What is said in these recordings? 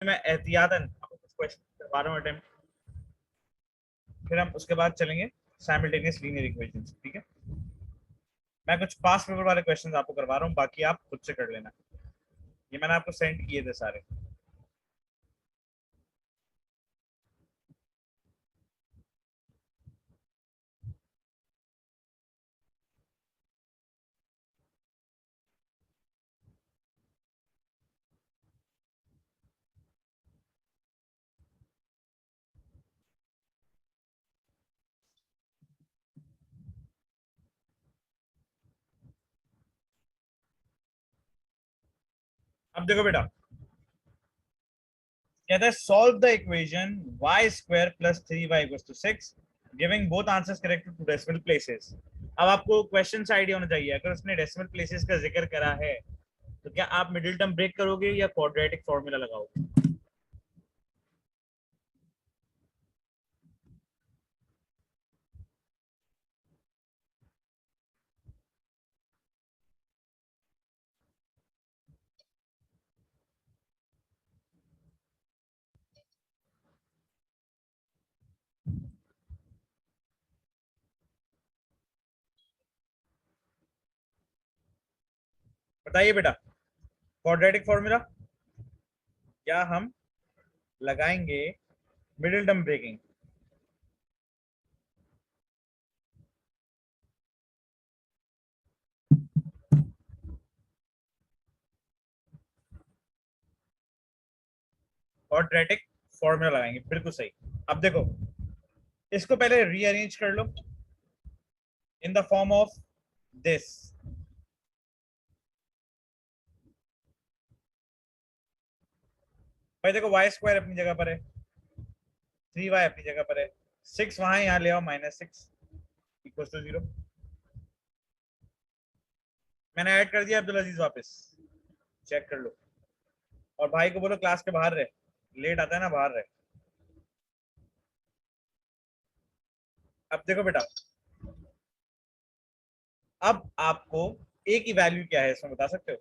मैं एहतियातन आपको कुछ क्वेश्चन करवा रहा हूँ अटेम्प्ट, फिर हम उसके बाद चलेंगे साइमल्टेनियस लीनियर इक्वेशंस, ठीक है। मैं कुछ पास पेपर वाले क्वेश्चंस आपको करवा रहा हूँ, बाकी आप खुद से कर लेना। ये मैंने आपको सेंड किए थे सारे। अब देखो बेटा, कहता है solve the equation y square plus 3y equals to 6 giving both answers correct to decimal places. अब आपको क्वेश्चन से आइडिया होना चाहिए, अगर उसने डेसिमल प्लेसेस का जिक्र करा है तो क्या आप मिडिल टर्म ब्रेक करोगे या क्वाड्रेटिक फॉर्मूला लगाओगे? बताइए बेटा, क्वाड्रेटिक फॉर्मूला या हम लगाएंगे middle term breaking? Quadratic formula लगाएंगे, बिल्कुल सही। अब देखो, इसको पहले रीअरेंज कर लो in the form of this. भाई देखो, वाई स्क्वायर अपनी जगह पर है, 3y अपनी जगह पर है, 6 वहां यहाँ ले आओ, -6 इक्वल टू 0। मैंने ऐड कर दिया अब्दुल अजीज वापस, चेक कर लो। और भाई को बोलो क्लास के बाहर रहे, लेट आता है ना, बाहर रहे। अब देखो बेटा, अब आपको a की वैल्यू क्या है इसमें बता सकते हो?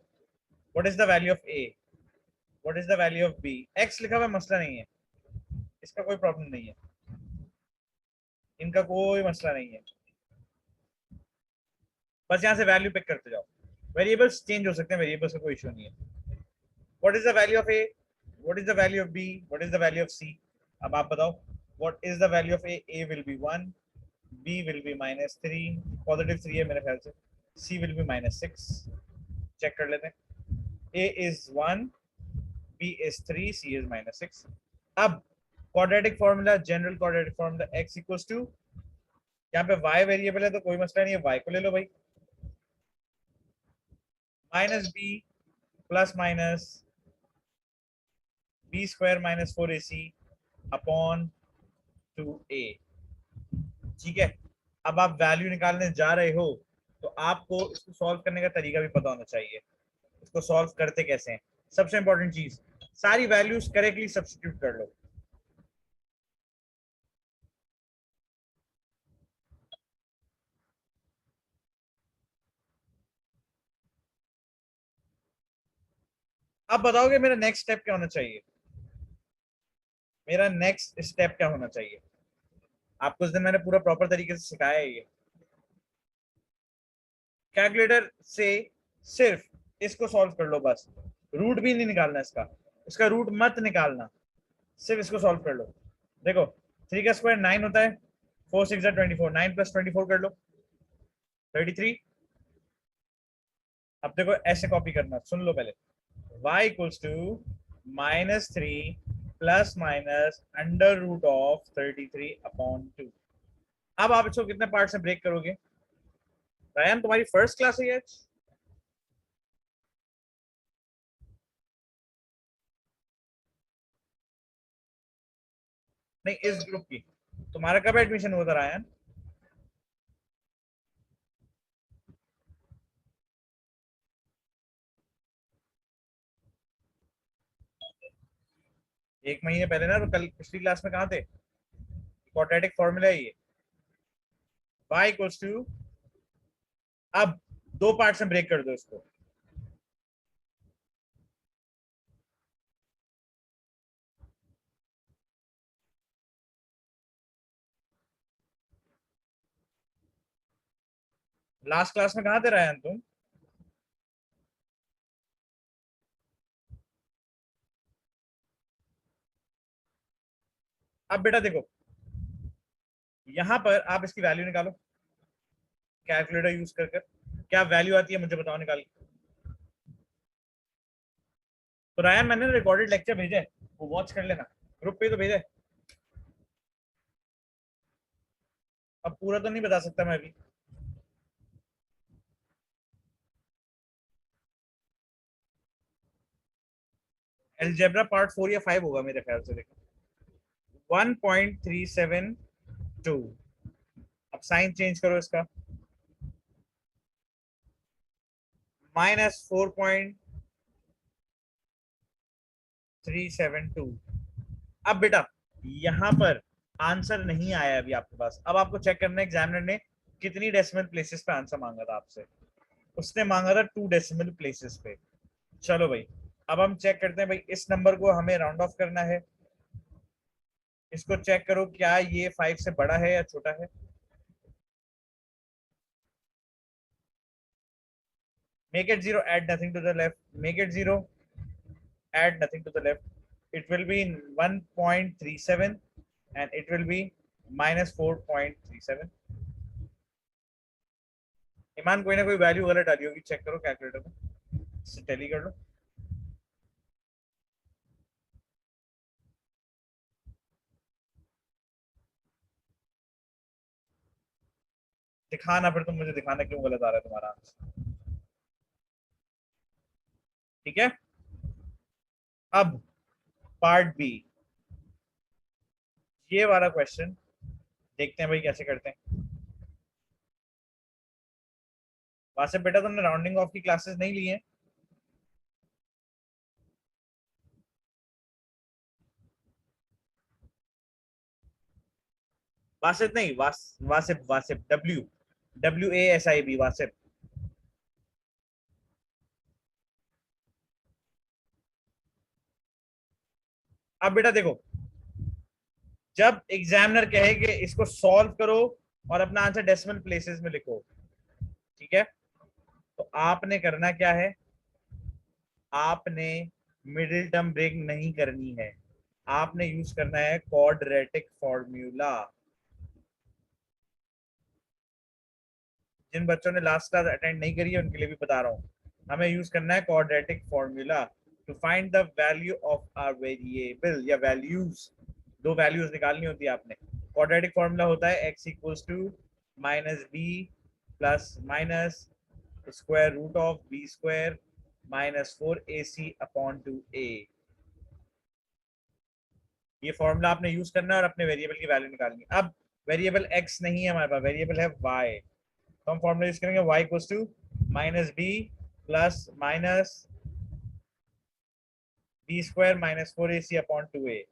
What is the value of a, what is the value of b? x लिखा हुआ मसला नहीं है, इसका कोई प्रॉब्लम नहीं है, इनका कोई मसला नहीं है। बस यहाँ से वैल्यू पिक करते जाओ, वेरिएबल्स चेंज हो सकते हैं, वेरिएबल्स का कोई इशू नहीं है। What is the value of a, what is the value of b, what is the value of c? अब आप बताओ, what is the value of a will be 1, b will be -3, positive 3 है मेरे ख्याल से, c will be -6। Check कर लेते हैं, a is 1, b is 3, c is -6। अब quadratic formula, general quadratic formula, x equals to, यहाँ पे y वेरिएबल है तो कोई मसला नहीं है, y को ले लो भाई, -b plus minus b square -4ac upon 2a। ठीक है, अब आप वैल्यू निकालने जा रहे हो तो आपको इसको सॉल्व करने का तरीका भी पता होना चाहिए, इसको सॉल्व करते कैसे हैं। सबसे इंपॉर्टेंट चीज, सारी वैल्यूज करेक्टली सब्स्टिट्यूट कर लो। अब बताओगे मेरा नेक्स्ट स्टेप क्या होना चाहिए? मेरा नेक्स्ट स्टेप क्या होना चाहिए? आपको उस दिन मैंने पूरा प्रॉपर तरीके से सिखाया है ये। कैलकुलेटर से सिर्फ इसको सॉल्व कर लो बस, रूट भी नहीं निकालना इसका, इसका रूट मत निकालना, सिर्फ इसको सॉल्व कर लो। देखो, 3 का स्क्वायर 9 होता है, 4 6 24, 9 प्लस 24 कर लो, 33। अब देखो ऐसे कॉपी करना, सुन लो पहले, y equals to -3 plus minus under root of 33 upon 2। अब आप इसको कितने पार्ट से ब्रेक करोगे? रायन तुम्हारी फर्स्ट क्लास है आज? नहीं, इस ग्रुप की। तुम्हारा कब एडमिशन हुआ था रायन? एक महीने पहले ना, तो कल पिछली क्लास में कहाँ थे? क्वाड्रेटिक फॉर्मूला है ये, y इक्वल्स टू, अब दो पार्ट में ब्रेक कर दो इसको। लास्ट क्लास में कहाँ थे रायन तुम? अब बेटा देखो, यहां पर आप इसकी वैल्यू निकालो कैलकुलेटर यूज कर कर। क्या वैल्यू आती है मुझे बताओ निकाल के। तो रायन मैंने रिकॉर्डेड लेक्चर भेजा है, वो वॉच कर लेना, ग्रुप पे तो भेजा है। अब पूरा तो नहीं बता सकता मैं अभी। एलजेब्रा पार्ट 4 या 5 होगा मेरे ख्याल से, देखो 1.372। अब साइन चेंज करो इसका, -4.372। अब बेटा यहां पर आंसर नहीं आया अभी आपके पास, अब आपको चेक करना है एग्जामिनर ने कितनी डेसिमल प्लेसेस पे आंसर मांगा था आपसे। उसने मांगा था 2 डेसिमल प्लेसेस पे। चलो भाई, अब हम चेक करते हैं भाई, इस नंबर को हमें राउंड ऑफ करना है। इसको चेक करो क्या ये 5 से बड़ा है या छोटा है। Make it 0, add nothing to the left. Make it 0, add nothing to the left. It will be 1.37 and it will be -4.37। ईमान कोई ना कोई वैल्यू गलत डाली होगी, चेक करो कैलकुलेटर में, टैली कर लो। दिखाना फिर तुम मुझे, दिखाना क्यों गलत आ रहा है तुम्हारा आंसर। ठीक है। अब पार्ट बी, ये वाला क्वेश्चन देखते हैं भाई कैसे करते हैं। वासिफ बेटा तुमने राउंडिंग ऑफ की क्लासेस नहीं ली है? वासिफ नहीं, वासिफ वासिफ, WASIB, वासिफ। अब बेटा देखो, जब एग्जामिनर कहे कि इसको सॉल्व करो और अपना आंसर डेसिमल प्लेसेस में लिखो, ठीक है, तो आपने करना क्या है, आपने मिडिल टर्म ब्रेक नहीं करनी है, आपने यूज करना है क्वाड्रेटिक फॉर्मूला। जिन बच्चों ने लास्ट क्लास अटेंड नहीं करी है उनके लिए भी बता रहा हूँ, हमें यूज करना है quadratic formula to find the value of our variable, या वैल्यूज, दो वैल्यूज निकालनी होती है आपने। क्वाड्रेटिक फॉर्मूला होता है x equals to -b plus minus square root of b square -4ac upon 2a। ये फॉर्मूला आपने यूज करना है और अपने वेरिएबल की वैल्यू निकालनी है। अब वेरिएबल x नहीं है हमारे पास, वेरिएबल है y, तो हम फॉर्मूला यूज करेंगे y equals to -b plus minus b square -4ac upon 2a।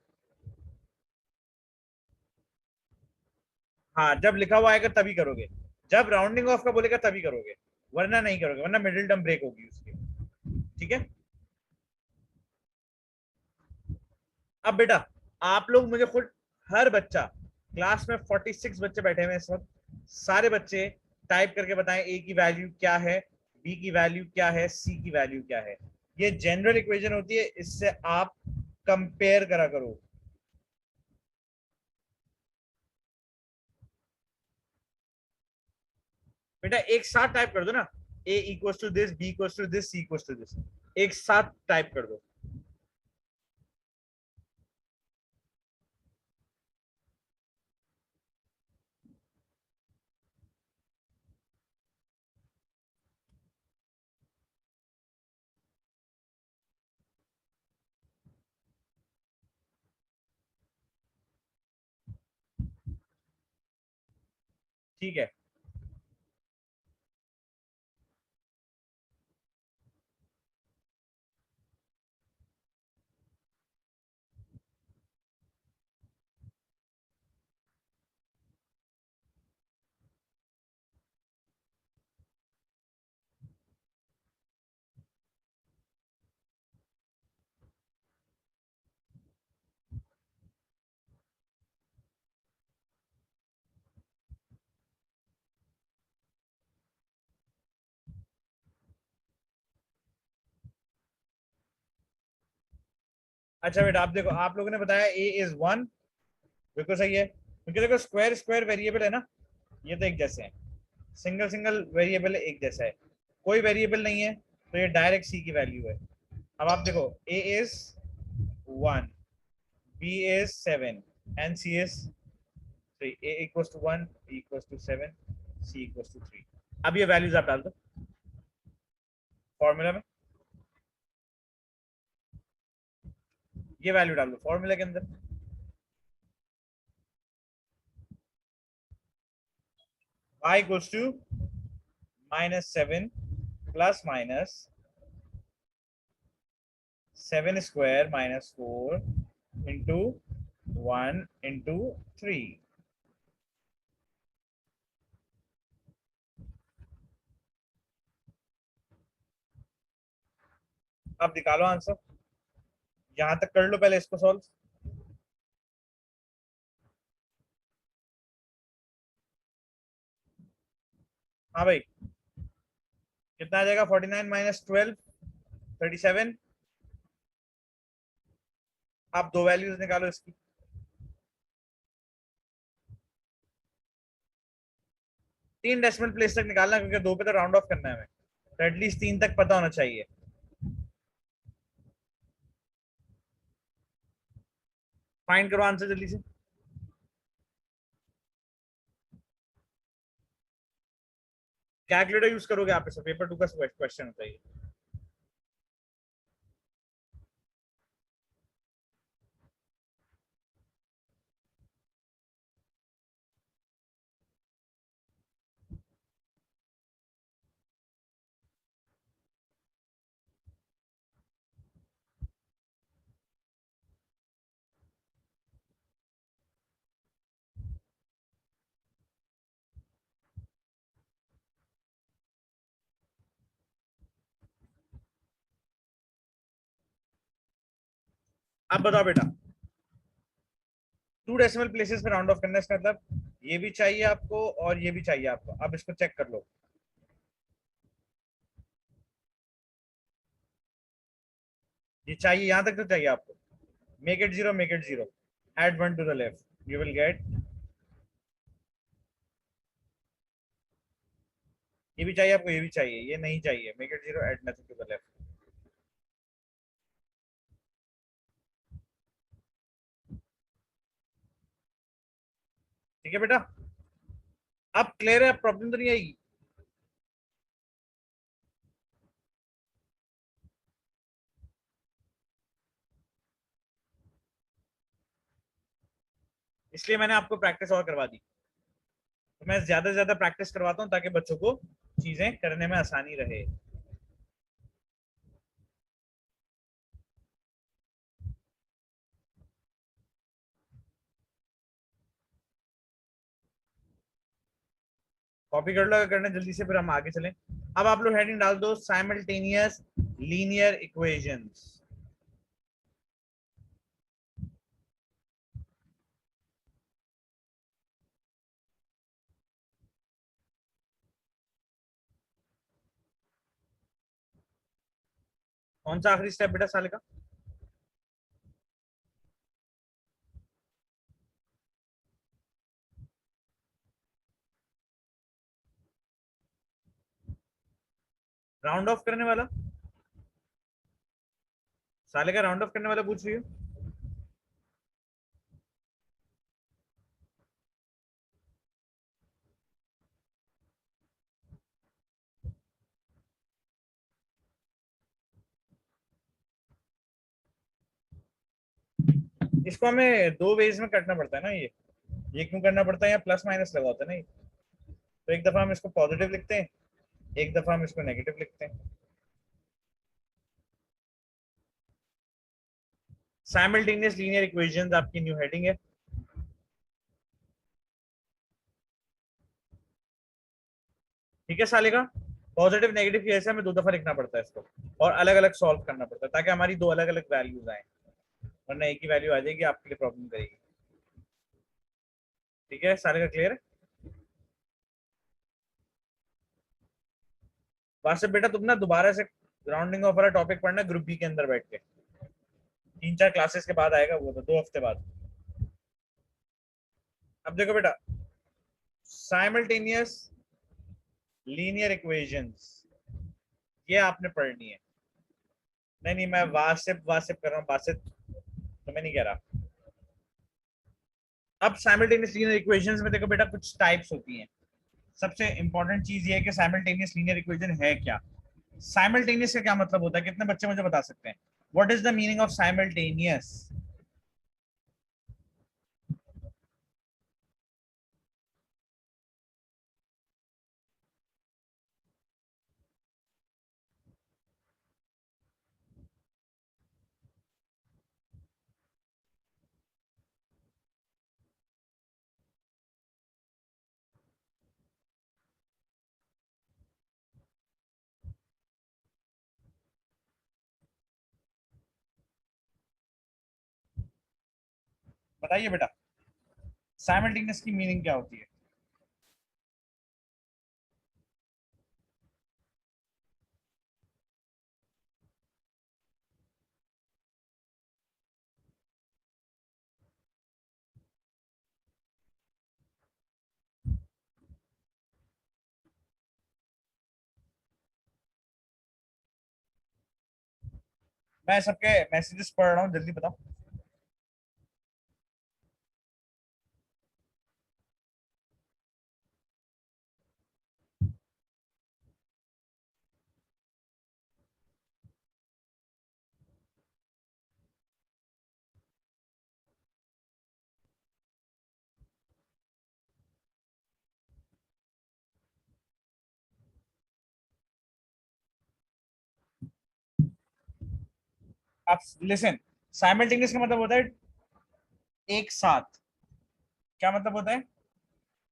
हाँ, जब लिखा हुआ आएगा तभी करोगे, जब राउंडिंग ऑफ का बोलेगा तभी करोगे, वरना नहीं करोगे, वरना मिडिल टर्म ब्रेक होगी उसकी। ठीक है। अब बेटा आप लोग मुझे खुद, हर बच्चा, क्लास में 46 बच्चे बैठे हुए हैं इस वक्त, सारे बच्चे टाइप करके बताएं ए की वैल्यू क्या है, बी की वैल्यू क्या है, सी की वैल्यू क्या है। ये जनरल इक्वेशन होती है, इससे आप कंपेयर करा करो। बेटा एक साथ टाइप कर दो ना, A equal to this, B equal to this, C equal to this, एक साथ टाइप कर दो। ठीक है। अच्छा बेटा आप देखो, आप लोगों ने बताया a इज 1, बिल्कुल सही है, क्योंकि देखो स्क्वायर स्क्वायर वेरिएबल है ना, ये तो एक जैसे हैं, सिंगल सिंगल वेरिएबल एक जैसा है, कोई वेरिएबल नहीं है, तो ये डायरेक्ट सी की वैल्यू है। अब आप देखो a is 1, b is 7 and c is 3, a equals to 1, b equals to 7, c equals to 3। अब ये वैल्यूज आप डाल दो फॉर्मूला में, ये वैल्यू डाल दो फॉर्मूला के अंदर। y equals to -7 plus minus 7 square minus 4 into 1 into 3। अब निकालो आंसर, यहां तक कर लो पहले इसको सॉल्व। हाँ भाई, कितना आ जाएगा? 49 माइनस 12, 37। आप दो वैल्यूज निकालो इसकी। तीन डेसिमल प्लेस तक निकालना, क्योंकि दो पे तो राउंड ऑफ करना है हमें, तो एटलीस्ट तीन तक पता होना चाहिए। फाइंड करो आंसर जल्दी से। कैलकुलेटर यूज करोगे आप? इसे पेपर टू का क्वेश्चन होता है ये। अब बताओ बेटा, टू डेसिमल प्लेसेस पे राउंड ऑफ करना है, इसका मतलब ये भी चाहिए आपको और ये भी चाहिए आपको। अब इसको चेक कर लो, ये चाहिए, यहां तक तो चाहिए आपको। Make it zero, make it zero, add one to the left, you will get. ये भी चाहिए आपको, ये भी चाहिए, ये नहीं चाहिए, make it zero, add nothing to the left. ठीक है बेटा, अब क्लियर है, प्रॉब्लम तो नहीं आएगी। इसलिए मैंने आपको प्रैक्टिस और करवा दी, तो मैं ज्यादा से ज्यादा प्रैक्टिस करवाता हूँ ताकि बच्चों को चीजें करने में आसानी रहे। कॉपी कर लो अगर करना जल्दी से, फिर हम आगे चलें। अब आप लोग हेडिंग डाल दो, साइमल्टेनियस लीनियर इक्वेशंस। कौन सा आखिरी स्टेप बेटा साल का? राउंड ऑफ करने वाला? साले का राउंड ऑफ करने वाला पूछ रही हो? इसको हमें दो वेज में करना पड़ता है ना, ये क्यों करना पड़ता है? या प्लस माइनस लगा होता है ना ये। तो एक दफा हम इसको पॉजिटिव लिखते हैं, एक दफा हम इसको नेगेटिव लिखते हैं। साइमल्टेनियस लीनियर इक्वेशंस आपकी न्यू हेडिंग है। ठीक है साले का, पॉजिटिव नेगेटिव की वजह से हमें दो दफा लिखना पड़ता है इसको, और अलग अलग सॉल्व करना पड़ता है, ताकि हमारी दो अलग अलग वैल्यूज आए, वरना एक ही वैल्यू आ जाएगी, आपके लिए प्रॉब्लम करेगी। ठीक है सारे का क्लियर है? वास्तव बेटा तुम ना दोबारा से राउंडिंग ऑफ वाला टॉपिक पढ़ना ग्रुप बी के अंदर बैठ के। 3-4 क्लासेस के बाद आएगा वो, तो 2 हफ्ते बाद। अब देखो बेटा, साइमल्टेनियस लीनियर इक्वेशंस, ये आपने पढ़नी है। नहीं नहीं, मैं वासिफ वासिफ कर रहा हूँ, बासित तो मैं नहीं कह रहा। अब साइमल्टेनियस लीनियर इक्वेशंस में देखो बेटा, कुछ टाइप्स होती हैं। सबसे इंपॉर्टेंट चीज ये है कि साइमल्टेनियस लीनियर इक्वेशन है क्या। साइमल्टेनियस का क्या मतलब होता है, कितने बच्चे मुझे बता सकते हैं? What is the meaning of simultaneous? बताइए बेटा, साइमल्टेनियस की मीनिंग क्या होती है? मैं सबके मैसेजेस पढ़ रहा हूँ, जल्दी बताओ। आप लिसन, साइमल्टेनियस का मतलब होता है एक साथ। क्या मतलब होता है?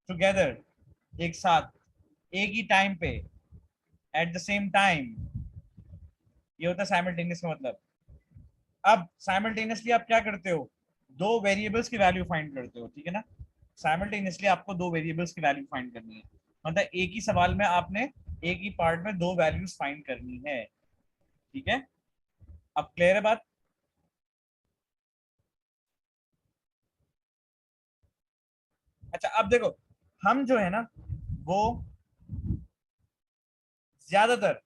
टुगेदर, एक साथ, एक ही टाइम पे, एट द सेम टाइम, ये होता है साइमल्टेनियस का मतलब। अब साइमल्टेनियसली आप क्या करते हो? दो वेरिएबल्स की वैल्यू फाइंड करते हो, ठीक है ना? साइमल्टेनियसली आपको दो वेरिएबल्स की वैल्यू फाइंड करनी है, मतलब एक ही सवाल में आपने एक ही पार्ट में दो वैल्यूज फाइंड करनी है, ठीक है? अब क्लियर है बात? अच्छा अब देखो, हम जो है ना, वो ज्यादातर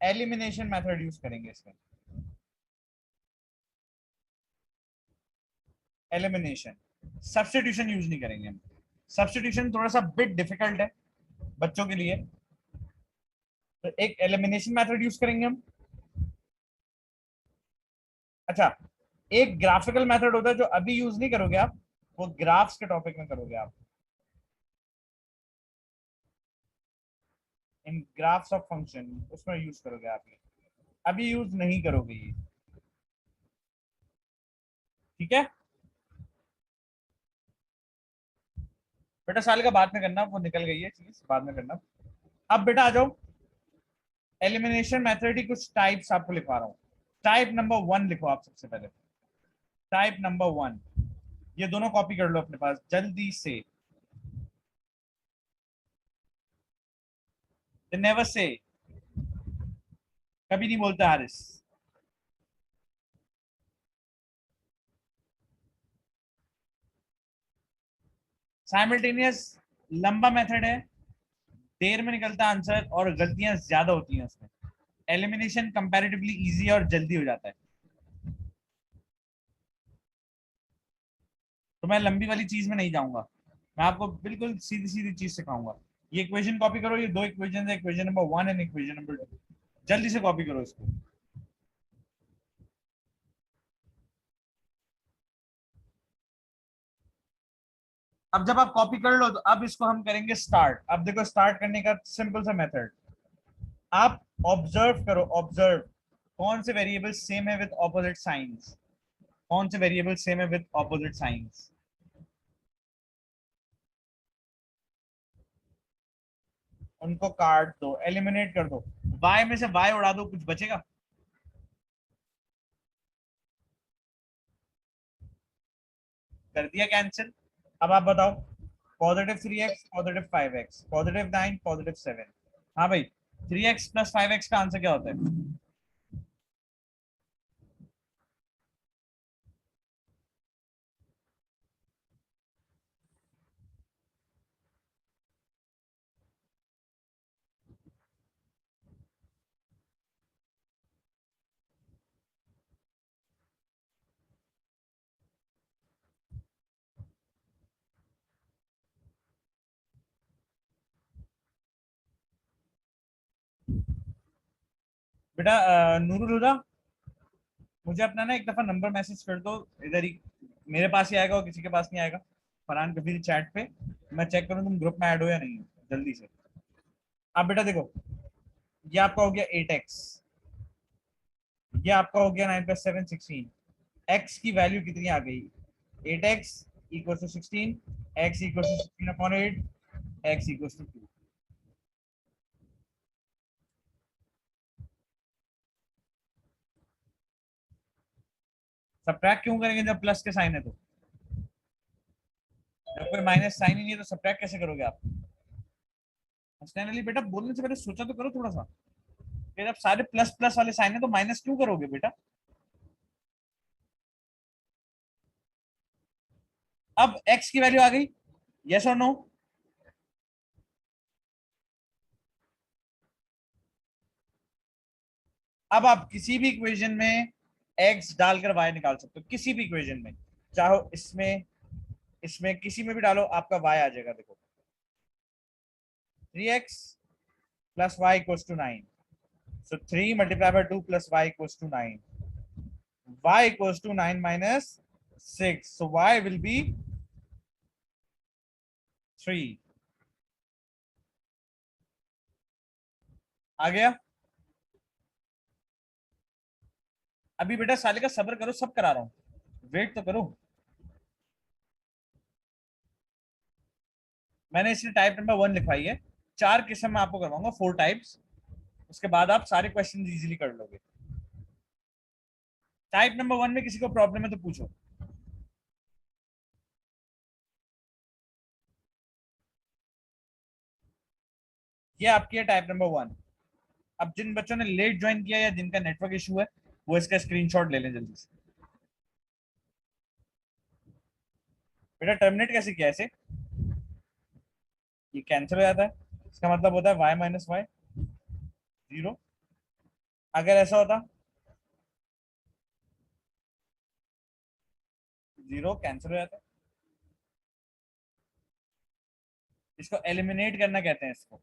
एलिमिनेशन मेथड यूज करेंगे इसमें। एलिमिनेशन, सब्स्टिट्यूशन यूज नहीं करेंगे हम। सब्स्टिट्यूशन थोड़ा सा बिट डिफिकल्ट है बच्चों के लिए, तो एक एलिमिनेशन मेथड यूज करेंगे हम। अच्छा, एक ग्राफिकल मेथड होता है जो अभी यूज नहीं करोगे आप, वो ग्राफ्स के टॉपिक में करोगे आप, इन ग्राफ्स ऑफ फंक्शन, उसमें यूज करोगे आप ये, अभी यूज नहीं करोगे ये, ठीक है? बेटा साल का बाद में करना, वो निकल गई है चीज, बाद में करना। अब बेटा आ जाओ, एलिमिनेशन मेथड की कुछ टाइप्स आपको लिखवा रहा हूँ। टाइप नंबर 1 लिखो आप सबसे पहले। टाइप नंबर 1, ये दोनों कॉपी कर लो अपने पास जल्दी से। नेवर से, कभी नहीं बोलता हारिस। साइमल्टेनियस लंबा मेथड है, देर में निकलता आंसर और गलतियां ज्यादा होती हैं उसमें। एलिमिनेशन कंपैरेटिवली इजी और जल्दी हो जाता है। तो मैं लंबी वाली चीज में नहीं जाऊंगा, मैं आपको बिल्कुल सीधी सीधी चीज सिखाऊंगा। ये इक्वेशन कॉपी करो, ये दो इक्वेशन है, equation number 1 and equation number 2, जल्दी से कॉपी करो इसको। अब जब आप कॉपी कर लो, तो अब इसको हम करेंगे स्टार्ट। अब देखो, स्टार्ट करने का सिंपल सा मेथड, आप ऑब्जर्व करो, ऑब्जर्व कौन से वेरिएबल सेम है विद ऑपोजिट साइंस, कौन से वेरिएबल सेम है विद ऑपोजिट साइंस, उनको काट दो, एलिमिनेट कर दो। y में से y उड़ा दो, कुछ बचेगा? कर दिया कैंसिल। अब आप बताओ, +3x, +5x, +9, +7। हाँ भाई, 3x + 5x का आंसर क्या होता है? बेटा नूरुल हुदा, मुझे अपना ना एक दफा नंबर मैसेज कर दो, इधर ही मेरे पास ही आएगा और किसी के पास नहीं आएगा। फरहान कबीर चैट पे, मैं चेक करूँ तुम ग्रुप में ऐड हो या नहीं हो, जल्दी से। अब बेटा देखो, ये आपका हो गया 8x, ये आपका हो गया 9 + 7 16। x की वैल्यू कितनी आ गई? 8x equal to 16, x equal to 16/8, x equal to 2। Subtract क्यों करेंगे जब प्लस के साइन है तो? जब कोई माइनस साइन ही नहीं है तो सब्ट्रैक्ट कैसे करोगे आप? हंसने अली बेटा बोलने से पहले सोचा तो करो थोड़ा सा। फिर जब सारे प्लस प्लस वाले साइन है तो माइनस क्यों करोगे बेटा? अब x की वैल्यू आ गई, यस और नो? अब आप किसी भी इक्वेशन में x डालकर y निकाल सकते हो, किसी भी इक्वेशन में, चाहो इसमें, इसमें किसी में भी डालो, आपका y आ जाएगा। देखो 3x plus y equals to 9. So 3 multiplied by 2 plus y equals to 9. Y equals to 9 minus 6. So y will be 3. आ गया? अभी बेटा साले का सब्र करो, सब करा रहा हूं, वेट तो करो। मैंने इसलिए टाइप नंबर 1 लिखवाई है, 4 किस्म में आपको करवाऊंगा, 4 टाइप्स। उसके बाद आप सारे क्वेश्चन इजीली कर लोगे। टाइप नंबर 1 में किसी को प्रॉब्लम है तो पूछो। ये आपकी है टाइप नंबर 1। अब जिन बच्चों ने लेट ज्वाइन किया या जिनका नेटवर्क इशू है, वो इसका स्क्रीनशॉट ले लें जल्दी से। बेटा टर्मिनेट कैसे किया ऐसे? ये कैंसिल हो जाता है, इसका मतलब होता है y माइनस वाई 0। अगर ऐसा होता, 0 कैंसिल हो जाता है। इसको एलिमिनेट करना कहते हैं इसको,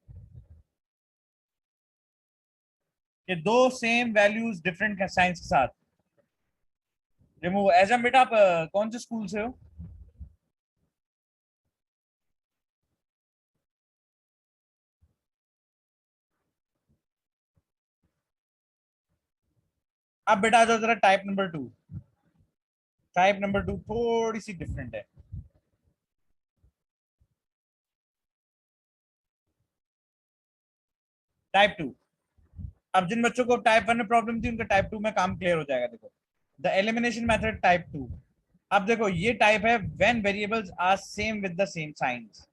कि दो सेम वैल्यूज डिफरेंट साइंस के साथ रिमूव। एजम बेटा आप कौन से स्कूल से हो? अब बेटा आ जाओ जरा टाइप नंबर 2। टाइप नंबर 2 थोड़ी सी डिफरेंट है। टाइप 2, अब जिन बच्चों को टाइप 1 में प्रॉब्लम थी उनका टाइप 2 में काम क्लियर हो जाएगा। देखो द एलिमिनेशन मेथड टाइप 2। अब देखो ये टाइप है when variables are same with the same signs,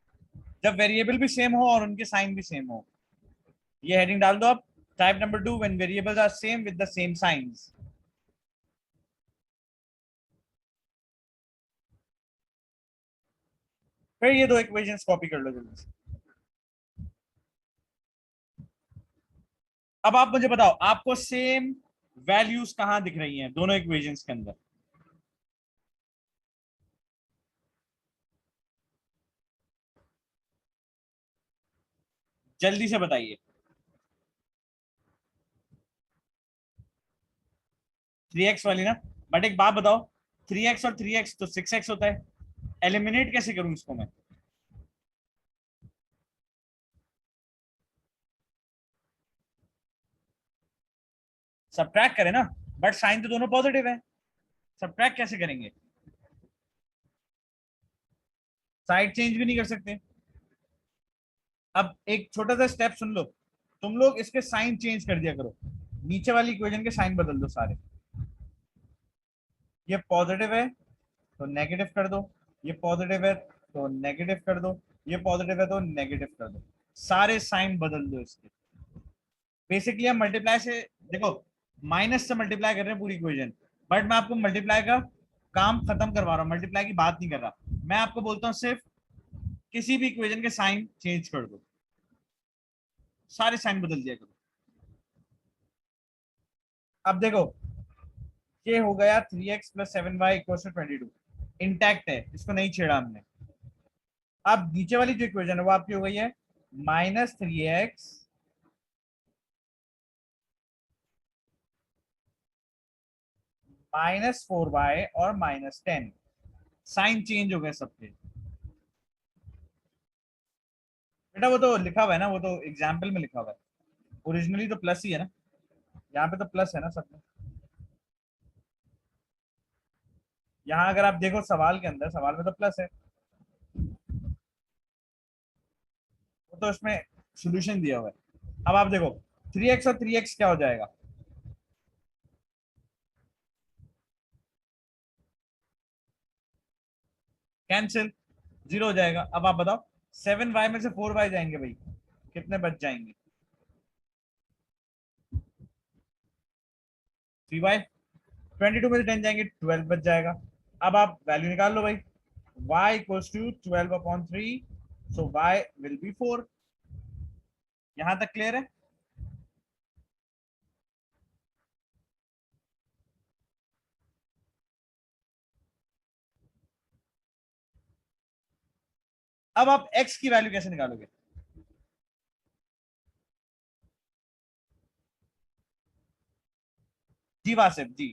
जब वेरिएबल भी सेम हो और उनके साइन भी सेम हो। ये हेडिंग डाल दो आप, type number 2 when variables are same with the same signs. फिर ये दो इक्वेशंस कॉपी कर लो जल्दी से। अब आप मुझे बताओ आपको सेम वैल्यूज कहां दिख रही हैं दोनों इक्वेशंस के अंदर? जल्दी से बताइए। 3x वाली ना? बट एक बात बताओ, 3x और 3x तो 6x होता है, एलिमिनेट कैसे करूं इसको मैं? सब्ट्रैक्ट करें ना, बट साइन तो दोनों पॉजिटिव है, सब्ट्रैक्ट कैसे करेंगे? साइड चेंज भी नहीं कर सकते। अब एक छोटा सा स्टेप सुन लो, तुम लोग इसके साइन चेंज कर दिया करो, नीचे वाली इक्वेशन के साइन बदल दो सारे। ये पॉजिटिव है तो नेगेटिव कर दो, ये पॉजिटिव है तो नेगेटिव कर दो, ये पॉजिटिव है तो नेगेटिव कर दो, सारे साइन बदल दो इसके। बेसिकली हम मल्टीप्लाई से, देखो माइनस से मल्टीप्लाई कर रहे हैं पूरी इक्वेशन, बट मैं आपको मल्टीप्लाई का काम खत्म करवा रहा हूँ, मल्टीप्लाई की बात नहीं कर रहा। मैं आपको बोलता हूँ सिर्फ किसी भी इक्वेशन के साइन चेंज कर दो, सारे साइन बदल दिया करो। अब देखो ये हो गया 3x + 7y = 22, इंटैक्ट है, इसको नहीं छेड़ा हमने। अब नीचे वाली जो इक्वेशन है वो आपकी हो गई है -3x -4y और -10, साइन चेंज हो गए सबके। बेटा वो तो लिखा हुआ है ना, वो तो एग्जाम्पल में लिखा हुआ है, ओरिजिनली तो प्लस ही है ना, यहाँ पे तो प्लस है ना सब में। यहाँ अगर आप देखो सवाल के अंदर, सवाल में तो प्लस है, वो तो उसमें सॉल्यूशन दिया हुआ है। अब आप देखो 3x और 3x क्या हो जाएगा, कैंसिल, जीरो हो जाएगा। अब आप बताओ 7y में से 4y जाएंगे भाई, कितने बच जाएंगे? 3y। 22 में से 10 जाएंगे, 12 बच जाएगा। अब आप वैल्यू निकाल लो भाई, y equals to 12/3, so y will be 4। यहां तक क्लियर है? अब आप x की वैल्यू कैसे निकालोगे? जी वासिफ जी।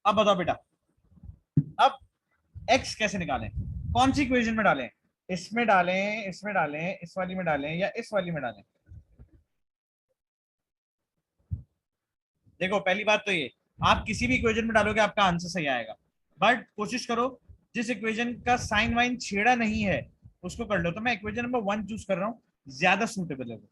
अब बताओ बेटा, अब x कैसे निकालें, कौन सी इक्वेशन में डालें? इसमें डालें, इसमें डालें, इस वाली में डालें, या इस वाली में डालें? देखो पहली बात तो ये, आप किसी भी इक्वेशन में डालोगे आपका आंसर सही आएगा, बट कोशिश करो जिस इक्वेशन का साइन वाइन छेड़ा नहीं है उसको कर लो। तो मैं इक्वेशन नंबर 1 चूज कर रहा हूँ, ज्यादा सूटेबल है वो।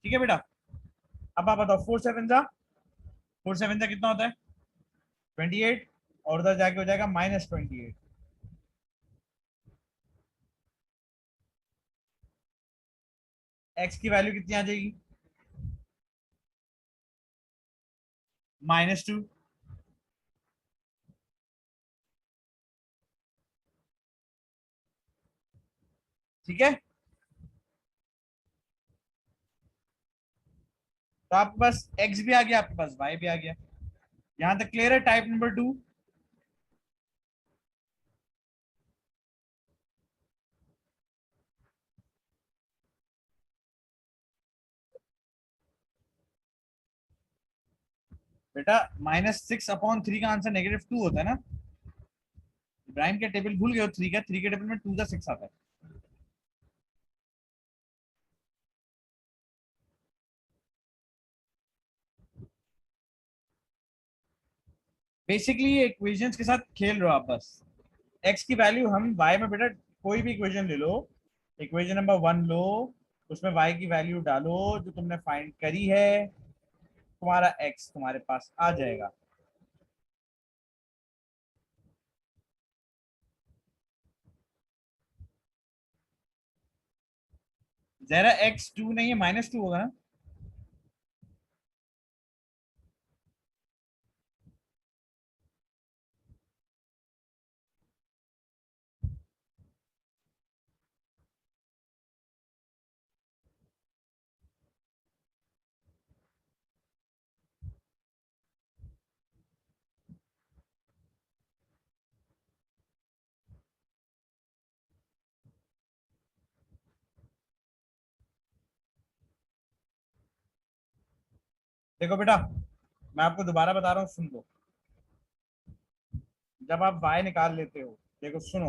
ठीक है बेटा, अब आप बताओ 4 7 कितना होता है? 28, और उधर जाके हो जाएगा -28। एक्स की वैल्यू कितनी आ जाएगी? -2। ठीक है, तो आपके पास एक्स भी आ गया, आपके पास वाई भी आ गया। यहां तक क्लियर है? Type number 2। बेटा -6/3 का आंसर -2 होता है ना? इब्राहिम के टेबल भूल गए हो? 3 का, 3 के टेबल में 2 का 6 आता है। बेसिकली ये इक्वेशंस के साथ खेल रहे हो आप बस। एक्स की वैल्यू हम वाई में, बेटा कोई भी इक्वेशन ले लो, इक्वेशन नंबर 1 लो, उसमें वाई की वैल्यू डालो जो तुमने फाइंड करी है, तुम्हारा एक्स तुम्हारे पास आ जाएगा। जरा x2 नहीं है, -2 होगा ना? देखो बेटा, मैं आपको दोबारा बता रहा हूँ, सुन लो। जब आप y निकाल लेते हो, देखो सुनो,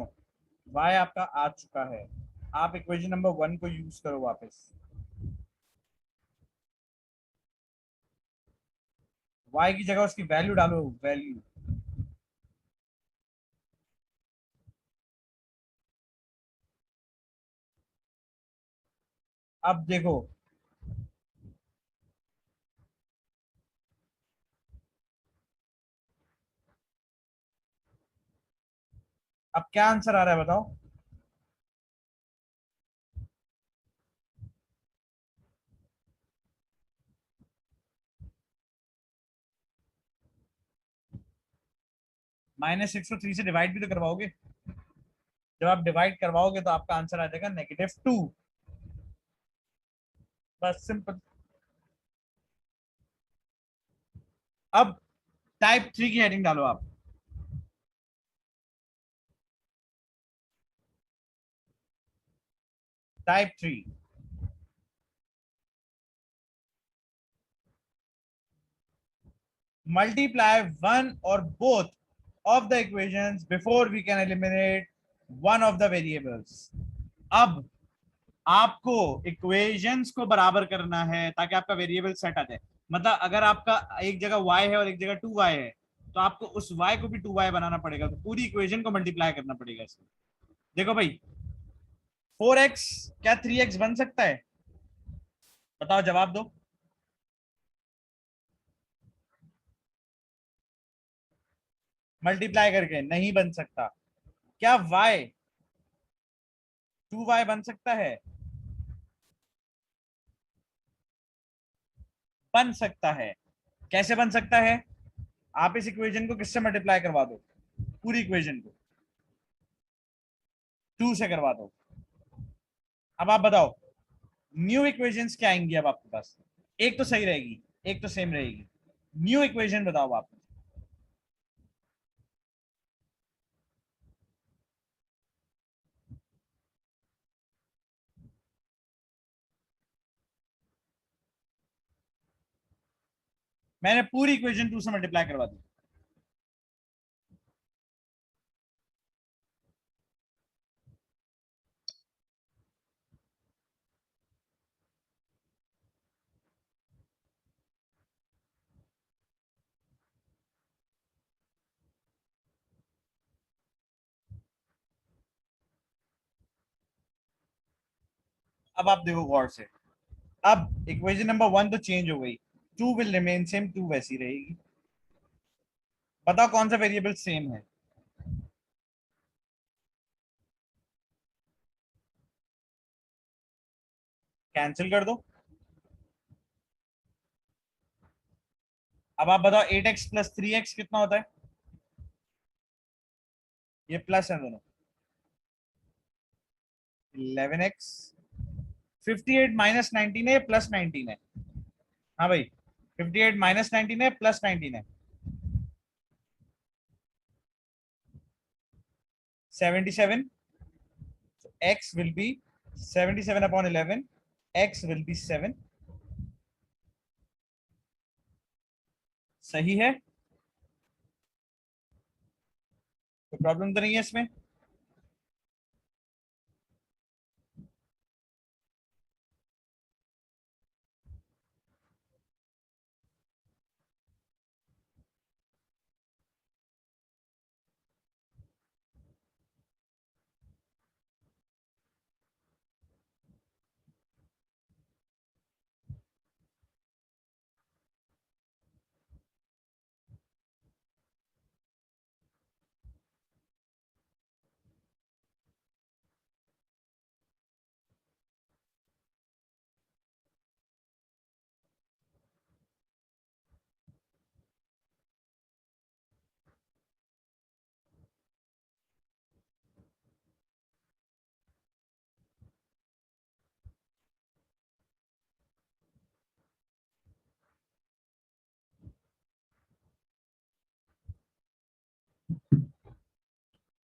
y आपका आ चुका है, आप इक्वेशन नंबर 1 को यूज करो वापस, y की जगह उसकी वैल्यू डालो, वैल्यू। अब देखो, अब क्या आंसर आ रहा है बताओ? -6 को 3 से डिवाइड भी तो करवाओगे, जब आप डिवाइड करवाओगे तो आपका आंसर आ जाएगा -2। बस सिंपल। अब टाइप 3 की हेडिंग डालो आप। Type 3, multiply one or both of the equations before we can eliminate one of the variables। अब आपको इक्वेशंस को बराबर करना है ताकि आपका वेरिएबल सेट आ जाए। मतलब अगर आपका एक जगह y है और एक जगह 2y है, तो आपको उस y को भी 2y बनाना पड़ेगा, तो पूरी इक्वेशन को मल्टीप्लाई करना पड़ेगा इसमें। देखो भाई, 4x क्या 3x बन सकता है? बताओ, जवाब दो। मल्टीप्लाई करके नहीं बन सकता। क्या y 2y बन सकता है? बन सकता है। कैसे बन सकता है? आप इस इक्वेशन को किससे मल्टीप्लाई करवा दो? पूरी इक्वेशन को 2 से करवा दो। अब आप बताओ, न्यू इक्वेशंस क्या आएंगी अब आपके पास? एक तो सही रहेगी, एक तो सेम रहेगी। न्यू इक्वेशन बताओ आप। मैंने पूरी इक्वेशन 2 से मल्टीप्लाई करवा दी। अब आप देखो गौर से। अब इक्वेशन नंबर 1 तो चेंज हो गई, 2 विल रिमेन सेम, 2 वैसी रहेगी। बताओ कौन सा वेरिएबल सेम है? कैंसिल कर दो। अब आप बताओ 8x प्लस 3x कितना होता है? ये प्लस है दोनों। 11x। 58 माइनस 19 है, प्लस 19 है। हाँ भाई, 58 माइनस 19 है, प्लस 19 है। 77। So x will be 77 upon 11, x will be 7। सही है, कोई प्रॉब्लम तो नहीं है इसमें?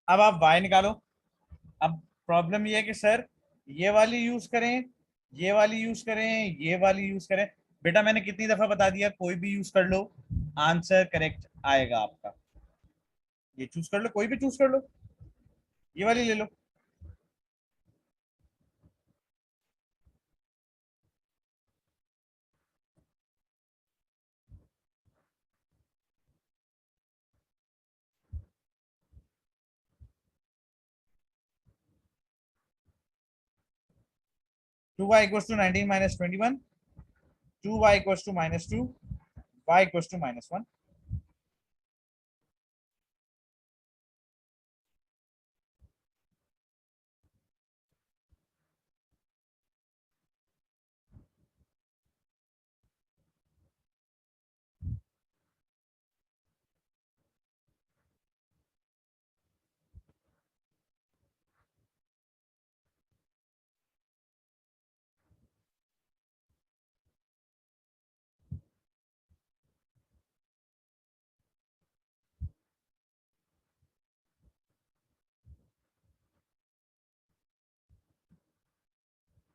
अब आप y निकालो। अब प्रॉब्लम ये है कि सर ये वाली यूज करें, ये वाली यूज करें, ये वाली यूज करें। बेटा मैंने कितनी दफा बता दिया, कोई भी यूज कर लो, आंसर करेक्ट आएगा आपका। ये चूज कर लो, कोई भी चूज कर लो, ये वाली ले लो। 2y equals to 19 minus 21, 2y equals to minus 2, y equals to minus 1।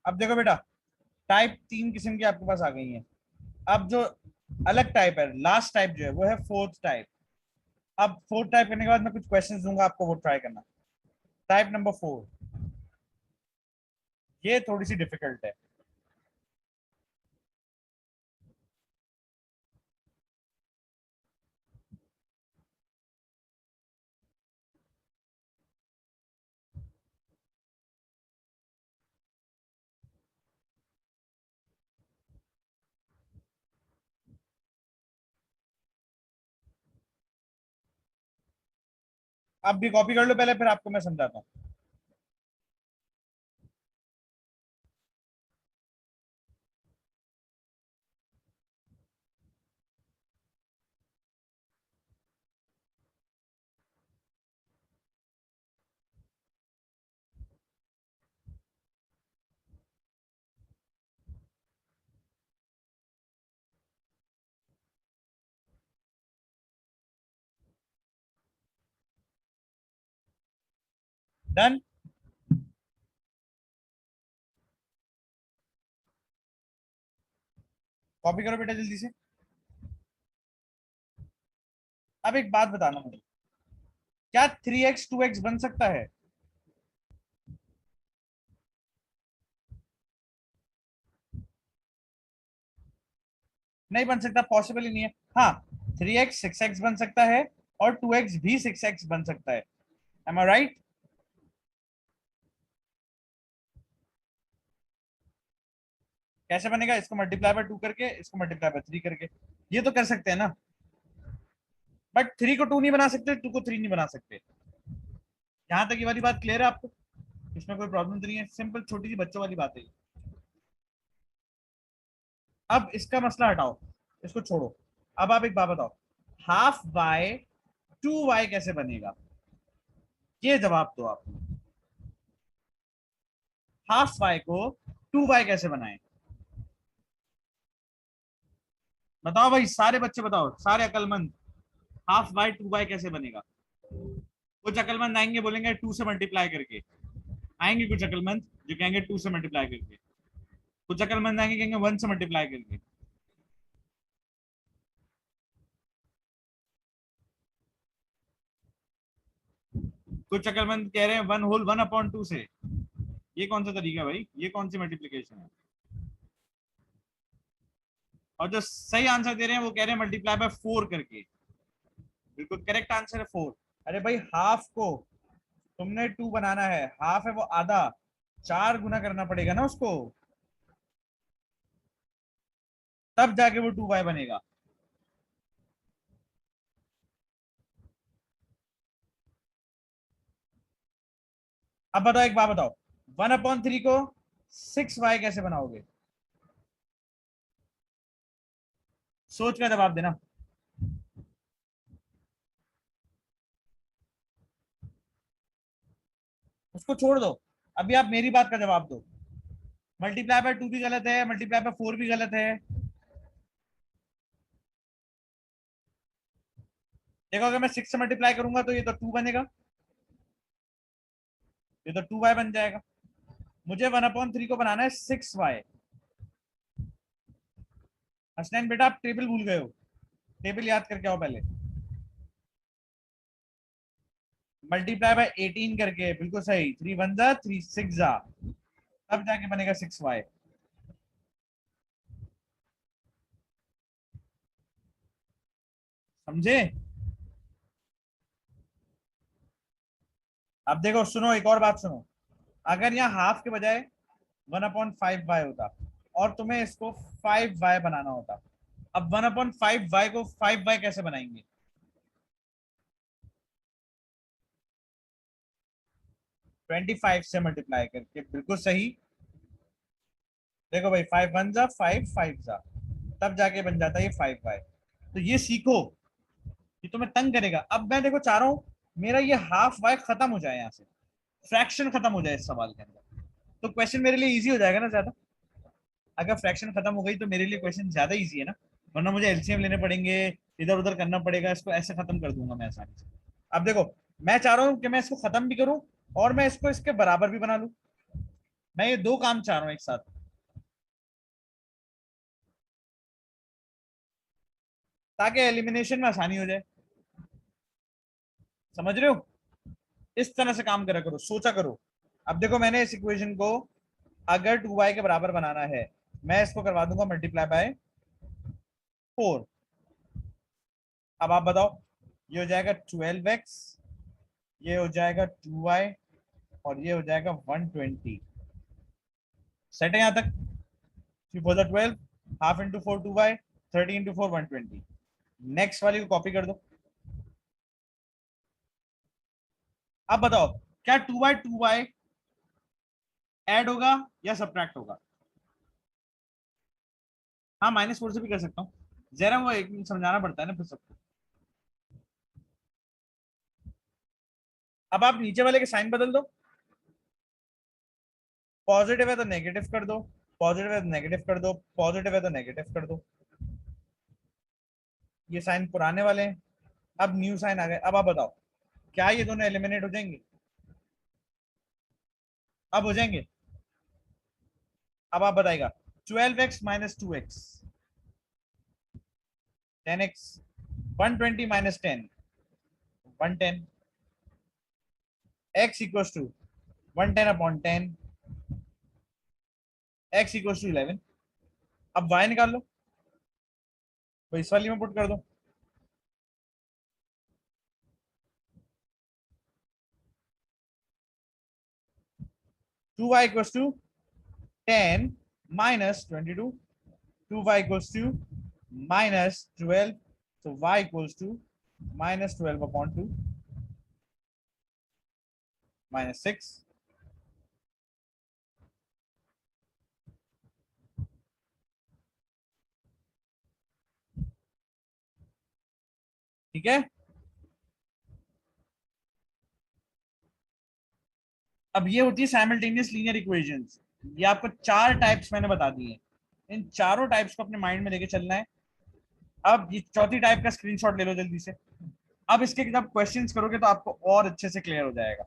अब देखो बेटा, टाइप 3 किस्म की आपके पास आ गई है। अब जो अलग टाइप है, लास्ट टाइप जो है वो है फोर्थ टाइप। अब फोर्थ टाइप करने के बाद मैं कुछ क्वेश्चंस दूंगा आपको, वो ट्राई करना। टाइप नंबर 4, ये थोड़ी सी डिफिकल्ट है। आप भी कॉपी कर लो पहले, फिर आपको मैं समझाता हूँ। डन। कॉपी करो बेटा जल्दी से। अब एक बात बताना मुझे, क्या 3x 2x बन सकता है? नहीं बन सकता, पॉसिबल ही नहीं है। हाँ, 3x 6x बन सकता है, और 2x भी 6x बन सकता है। एम आई राइट? कैसे बनेगा? इसको मल्टीप्लाई बाय 2 करके, इसको मल्टीप्लाई बाय 3 करके, ये तो कर सकते हैं ना। बट 3 को 2 नहीं बना सकते, 2 को 3 नहीं बना सकते। यहाँ तक ये वाली बात क्लियर है आपको? इसमें कोई प्रॉब्लम तो नहीं है, सिंपल छोटी सी बच्चों वाली बात है ये। अब इसका मसला हटाओ, इसको छोड़ो। अब आप एक बात बताओ, हाफ वाई 2y कैसे बनेगा? ये जवाब दो आप। हाफ वाई को 2y कैसे बनाए? बताओ भाई, सारे बच्चे बताओ, सारे अकलमंद। हाफ वाई 2y कैसे बनेगा? कुछ अकलमंद आएंगे बोलेंगे 2 से मल्टीप्लाई करके। आएंगे कुछ अकलमंद जो कहेंगे 2 से मल्टीप्लाई करके। कुछ अकलमंद आएंगे कहेंगे 1 से मल्टीप्लाई करके। कुछ अकलमंद कह रहे हैं 1/1/2 से। ये कौन सा तरीका है भाई? ये कौन सी मल्टीप्लीकेशन है? और जो सही आंसर दे रहे हैं वो कह रहे हैं मल्टीप्लाई बाय 4 करके। बिल्कुल करेक्ट आंसर है 4। अरे भाई, हाफ को तुमने 2 बनाना है, हाफ है वो आधा, 4 गुना करना पड़ेगा ना उसको, तब जाके वो 2y बनेगा। अब बताओ, एक बात बताओ, 1/3 को 6y कैसे बनाओगे? सोच का जवाब देना। उसको छोड़ दो, अभी आप मेरी बात का जवाब दो। मल्टीप्लाई बाय 2 भी गलत है, मल्टीप्लाई बाय 4 भी गलत है। देखो, अगर मैं 6 से मल्टीप्लाई करूंगा तो ये तो 2 बनेगा, ये तो 2y बन जाएगा। मुझे 1/3 को बनाना है 6y। हसनैन बेटा, आप टेबल भूल गए हो, टेबल याद करके आओ पहले। मल्टीप्लाई बाय 18 करके, बिल्कुल सही, 3 1 जा 3 6 जा, तब जाके बनेगा 6y। समझे? अब देखो, सुनो, एक और बात सुनो। अगर यहाँ हाफ के बजाय 1/5y होता, और तुम्हें इसको 5y बनाना होता, अब 1/5y को 5y कैसे बनाएंगे? 25 से मल्टीप्लाई करके, बिल्कुल सही। देखो भाई, 5 1 जा 5 5 जा, तब जाके बन जाता है ये 5y। तो ये सीखो, ये तुम्हें तंग करेगा। अब मैं देखो चाह रहा हूँ मेरा ये हाफ वाई खत्म हो जाए, यहाँ से फ्रैक्शन खत्म हो जाए इस सवाल के अंदर, तो क्वेश्चन मेरे लिए इजी हो जाएगा ना ज्यादा। अगर फ्रैक्शन खत्म हो गई तो मेरे लिए क्वेश्चन ज्यादा इजी है ना, वरना मुझे एलसीएम लेने पड़ेंगे, इधर उधर करना पड़ेगा। इसको ऐसे खत्म कर दूंगा मैं आसानी से। अब देखो, मैं चाह रहा हूँ कि मैं इसको खत्म भी करूं, और मैं इसको इसके बराबर भी बना लूं। मैं ये दो काम चाह रहा हूं एक साथ। ताकि एलिमिनेशन में आसानी हो जाए। समझ रहे हो? इस तरह से काम करा करो, सोचा करो। अब देखो मैंने इस इक्वेशन को अगर 2y के बराबर बनाना है, मैं इसको करवा दूंगा मल्टीप्लाई बाय 4। अब आप बताओ, ये हो जाएगा 12x, ये हो जाएगा 2y, और ये हो जाएगा 120। सेट है यहां तक? 3 4 12, half into 4 2y, 30 into 4 120। Next वाली को कॉपी कर दो। अब बताओ, क्या 2y ऐड होगा या सब्ट्रैक्ट होगा? हाँ, -4 से भी कर सकता हूँ। जरा वो एक मिनट समझाना पड़ता है ना फिर सबको। अब आप नीचे वाले के साइन बदल दो। पॉजिटिव है तो नेगेटिव कर दो, पॉजिटिव है तो नेगेटिव कर दो, पॉजिटिव है तो नेगेटिव कर दो। ये साइन पुराने वाले हैं, अब न्यू साइन आ गए। अब आप बताओ, क्या ये दोनों एलिमिनेट हो जाएंगे? अब हो जाएंगे। अब आप बताइएगा, 12x minus 2x, 10x, 120 minus 10, 110, x equals to 110 upon 10, x equals to 11। अब y निकाल लो, तो इस वाली में पुट कर दो। Two Y equals to 10 minus 22, 2y equals to minus 12, so y equals to minus 12 upon 2 minus 6। ठीक है। अब ये होती है साइमल्टेनियस लीनियर इक्वेशंस। ये आपको चार टाइप्स मैंने बता दिए, इन चारों टाइप्स को अपने माइंड में लेके चलना है। अब ये चौथी टाइप का स्क्रीनशॉट ले लो जल्दी से। अब इसके जब क्वेश्चंस करोगे तो आपको और अच्छे से क्लियर हो जाएगा।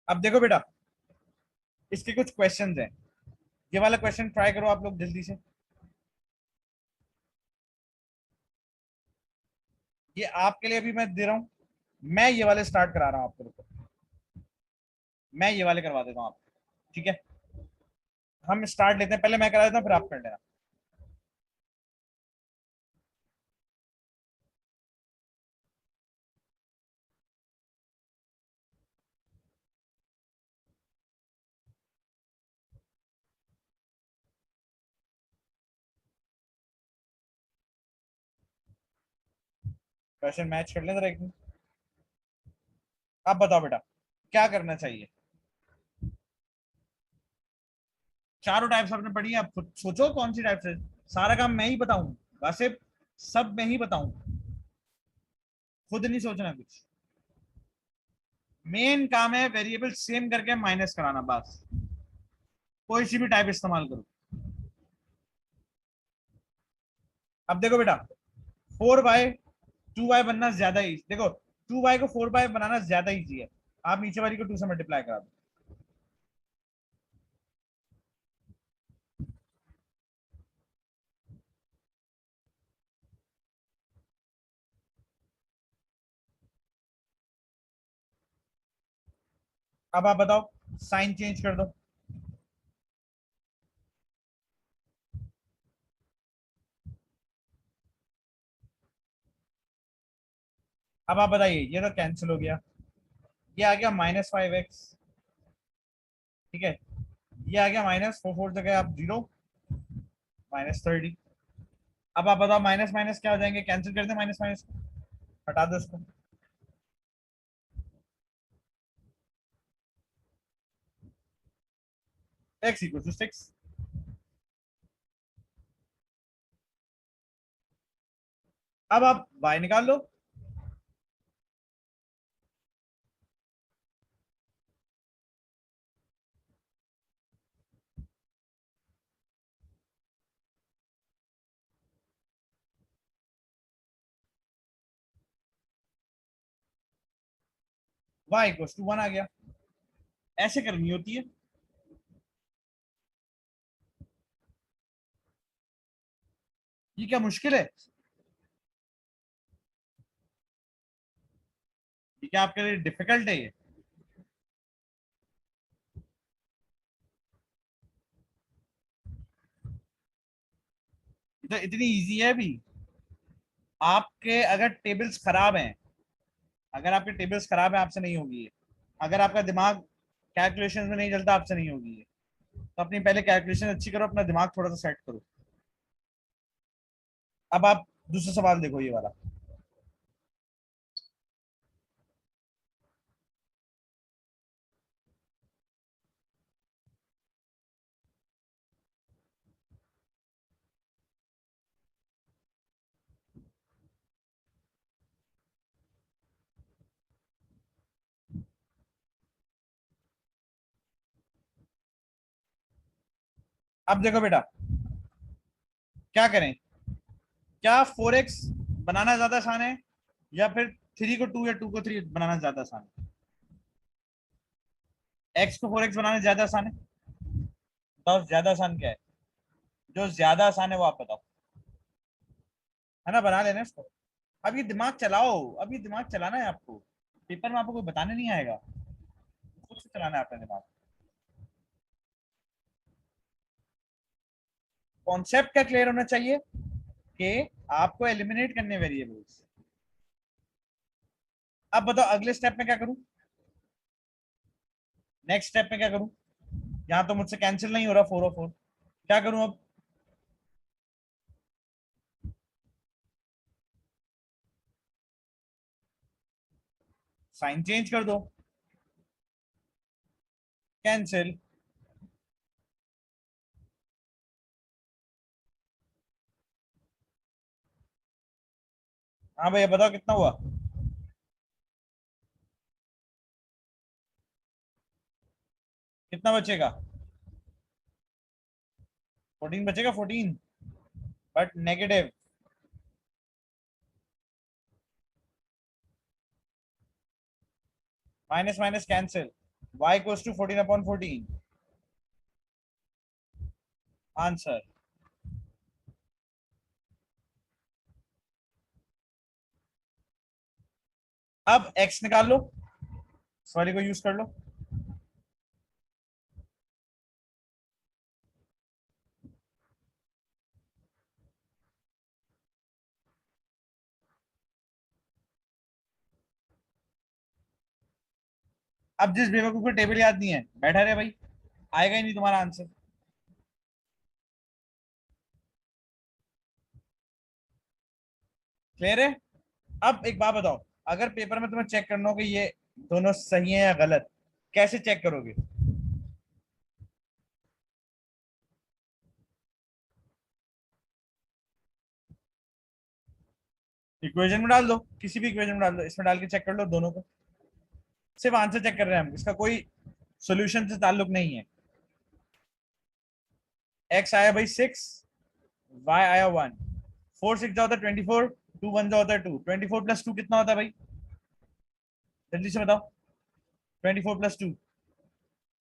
अब देखो बेटा, इसके कुछ क्वेश्चंस हैं। ये वाला क्वेश्चन ट्राई करो आप लोग जल्दी से। ये आपके लिए भी मैं दे रहा हूं। मैं ये वाले स्टार्ट करा रहा हूं आपको, रुको। मैं ये वाले करवा देता हूं आपको, ठीक है? हम स्टार्ट लेते हैं, पहले मैं करा देता हूं फिर आप कर लेना। क्वेश्चन मैच कर लें जरा एक मिनट। आप बताओ बेटा, क्या करना चाहिए? चारों टाइप्स आपने पढ़ी है, आप खुद सोचो कौन सी टाइप से। सारा काम मैं ही बताऊं, वैसे सब मैं ही बताऊं, खुद नहीं सोचना कुछ। मेन काम है वेरिएबल सेम करके माइनस कराना, बस। कोई सी भी टाइप इस्तेमाल करो। अब देखो बेटा, 4/2y बनना ज्यादा ही, देखो 2y को 4 बनाना ज्यादा इजी है। आप नीचे वाली को 2 से मल्टीप्लाई करा दो। अब आप बताओ, साइन चेंज कर दो। अब आप बताइए, ये तो कैंसिल हो गया, ये आ गया -5x। ठीक है, ये आ गया -4 4 जगह आप 0, -30। अब आप बताओ, माइनस माइनस क्या हो जाएंगे? कैंसिल कर दे माइनस माइनस को, हटा दो इसको। x equal to 6। अब आप y निकाल लो। y इक्वल्स टू 1 आ गया। ऐसे करनी होती है। ये क्या मुश्किल है? ये क्या आपके लिए डिफिकल्ट है ये? ये तो इतनी इजी है भी। आपके अगर टेबल्स खराब हैं, अगर आपके टेबल्स खराब है, आपसे नहीं होगी ये। अगर आपका दिमाग कैलकुलेशन में नहीं चलता, आपसे नहीं होगी ये। तो अपनी पहले कैलकुलेशन अच्छी करो, अपना दिमाग थोड़ा सा सेट करो। अब आप दूसरा सवाल देखो, ये वाला। अब देखो बेटा, क्या करें? क्या 4x बनाना ज्यादा आसान है, या फिर 3 को 2 या 2 को 3 बनाना ज्यादा आसान है? x को 4x बनाना ज्यादा आसान है? बताओ ज्यादा आसान क्या है? जो ज्यादा आसान है वो आप बताओ। है ना, बना लेना इसको। अब ये दिमाग चलाओ, अब ये दिमाग चलाना है आपको। पेपर में आपको कोई बताने नहीं आएगा, खुद से चलाना है अपना दिमाग। कॉन्सेप्ट क्या क्लियर होना चाहिए कि आपको एलिमिनेट करने वेरिएबल्स। अब बताओ अगले स्टेप में क्या करूं? नेक्स्ट स्टेप में क्या करूं? यहां तो मुझसे कैंसिल नहीं हो रहा 4 और 4। क्या करूं अब? साइन चेंज कर दो। कैंसिल। हाँ भैया बताओ कितना हुआ? कितना बचेगा? 14 बचेगा, 14। But negative. Minus minus cancel. y equals to 14/14। Answer. अब x निकाल लो, इस वाले को यूज कर लो। अब जिस बेवकूफ को टेबल याद नहीं है, बैठा रहे भाई, आएगा ही नहीं तुम्हारा आंसर। क्लियर है? अब एक बात बताओ, अगर पेपर में तुम्हें चेक करना हो कि ये दोनों सही है या गलत, कैसे चेक करोगे? इक्वेशन में डाल दो, किसी भी इक्वेशन में डाल दो, इसमें डाल के चेक कर लो दोनों को। सिर्फ आंसर चेक कर रहे हैं हम, इसका कोई सॉल्यूशन से ताल्लुक नहीं है। एक्स आया भाई 6, वाई आया 1। 4 6 जा होता है 24, 2 1 जा होता है 2। 24 + 2 कितना होता है भाई? जल्दी से बताओ। 24 + 2।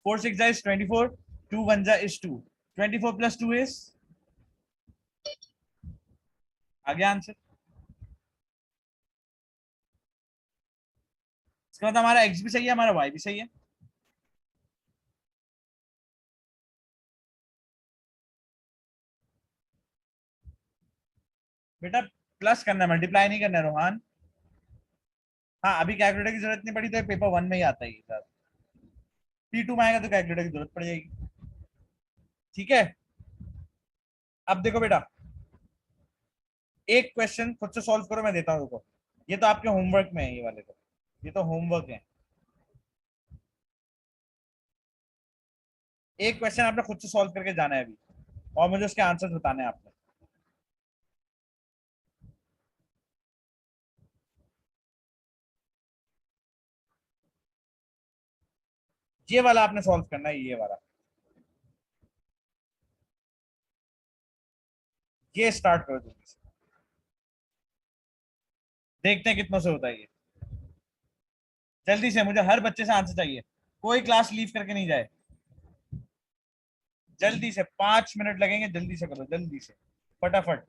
4 6 जा इज 24, 2 1 जा इज 2। 24 + 2 इज, आ गया आंसर। इसका मतलब हमारा एक्स भी सही है, हमारा वाई भी सही है। बेटा प्लस करना है, मल्टीप्लाई नहीं करना है रोहान। हाँ, अभी कैलकुलेटर की जरूरत नहीं पड़ी, तो पेपर 1 में ही आता है ये सर। P2 में आएगा तो कैलकुलेटर की जरूरत पड़ जाएगी। ठीक है। अब देखो बेटा, एक क्वेश्चन खुद से सॉल्व करो, मैं देता हूँ देखो। ये तो आपके होमवर्क में है, ये वाले तो, ये तो होमवर्क है। एक क्वेश्चन आपने खुद से सॉल्व करके जाना है अभी, और मुझे उसके आंसर बताने हैं आपने। ये वाला आपने सॉल्व करना है, ये वाला। ये स्टार्ट करो जल्दी से, देखते हैं कितनों से होता है ये। जल्दी से, मुझे हर बच्चे से आंसर चाहिए, कोई क्लास लीव करके नहीं जाए। जल्दी से, 5 मिनट लगेंगे, जल्दी से करो, जल्दी से, फटाफट।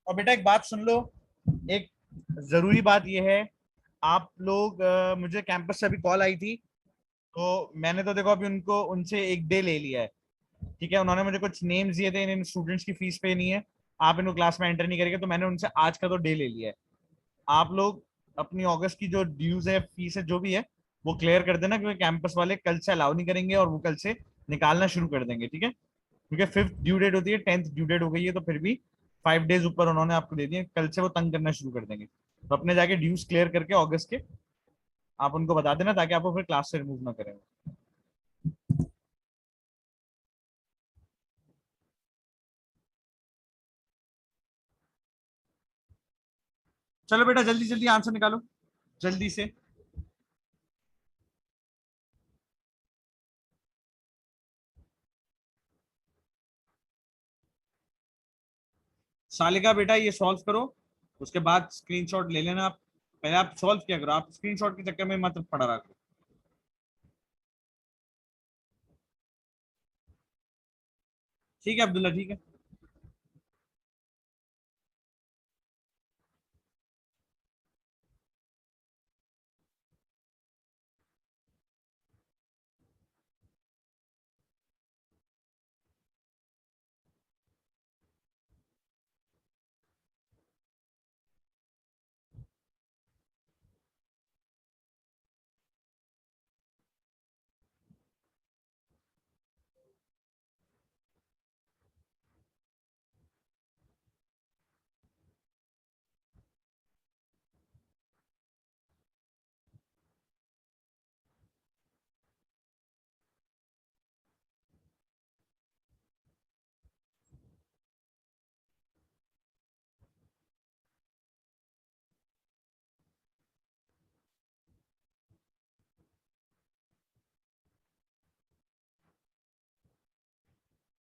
और बेटा एक बात सुन लो, एक जरूरी बात यह है, आप लोग मुझे कैंपस से अभी कॉल आई थी, तो मैंने तो देखो अभी उनको उनसे एक डे ले लिया है। ठीक है, उन्होंने मुझे कुछ नेम्स दिए थे, इन स्टूडेंट्स की फीस पे नहीं है, आप इनको क्लास में एंटर नहीं करेंगे, तो मैंने उनसे आज का तो डे ले लिया है। आप लोग अपनी अगस्त की जो ड्यूज है, फीस है, जो भी है, वो क्लियर कर देना, क्योंकि कैंपस वाले कल से अलाउ नहीं करेंगे और वो कल से निकालना शुरू कर देंगे। ठीक है, क्योंकि 5th ड्यू डेट होती है, 10th ड्यू डेट हो गई है, तो फिर भी 5 डेज ऊपर उन्होंने आपको दे दिए, कल से वो तंग करना शुरू कर देंगे। तो अपने जाके ड्यूज क्लियर करके अगस्त के आप उनको बता देना, ताकि आपको फिर क्लास से रिमूव ना करें। चलो बेटा जल्दी जल्दी आंसर निकालो, जल्दी से। सालिका बेटा ये सॉल्व करो, उसके बाद स्क्रीनशॉट ले लेना आप। पहले आप सॉल्व किया करो, आप स्क्रीनशॉट के चक्कर में मत पड़ा रहा करो। ठीक है अब्दुल्ला, ठीक है।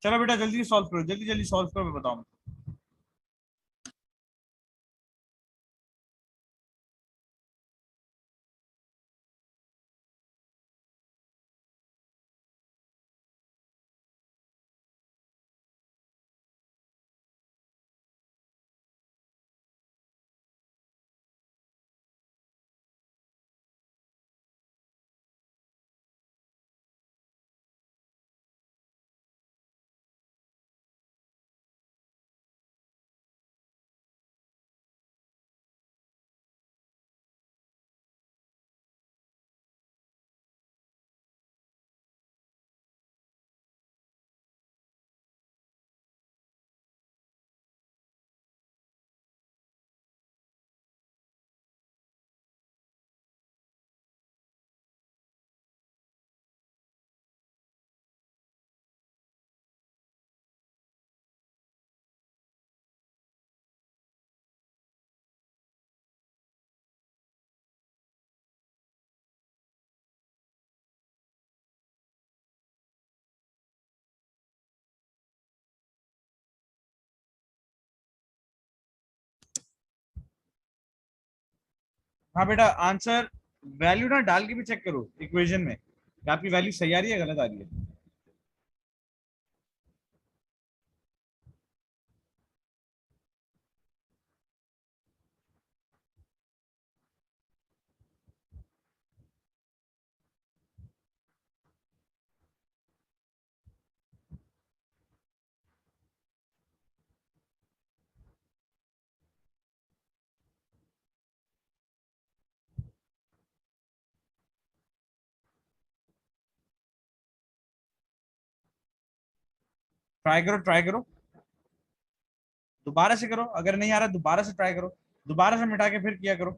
चलो बेटा जल्दी सॉल्व करो, जल्दी जल्दी सॉल्व करो, मैं बताऊँ। हाँ बेटा आंसर, वैल्यू ना डाल के भी चेक करो इक्वेशन में कि आपकी वैल्यू सही आ रही है गलत आ रही है। ट्राई करो, ट्राई करो, दोबारा से करो, अगर नहीं आ रहा दोबारा से ट्राई करो, दोबारा से मिटा के फिर किया करो,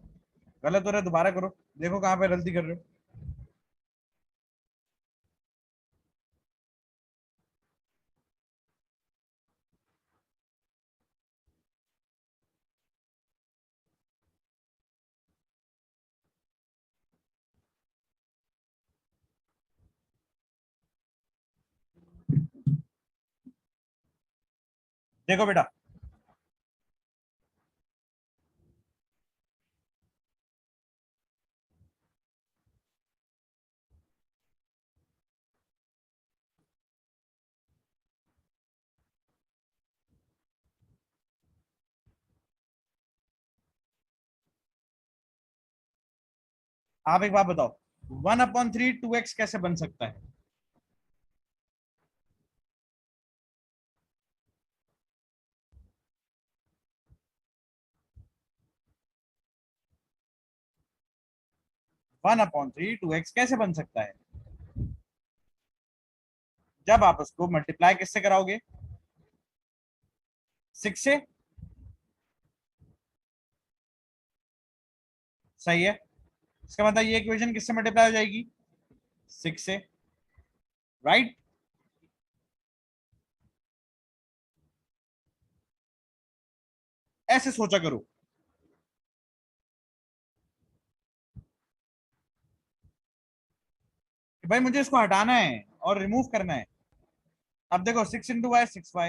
गलत हो रहा है दोबारा करो, देखो कहाँ पे गलती कर रहे हो। देखो बेटा, आप एक बात बताओ, 1/3 2x कैसे बन सकता है? One upon three to X कैसे बन सकता है? जब आप उसको मल्टीप्लाई किससे कराओगे? 6 से। सही है। इसका मतलब ये इक्वेशन किससे मल्टीप्लाई हो जाएगी? 6 से। राइट। ऐसे सोचा करो कि भाई मुझे इसको हटाना है और रिमूव करना है। अब देखो 6 × y 6y,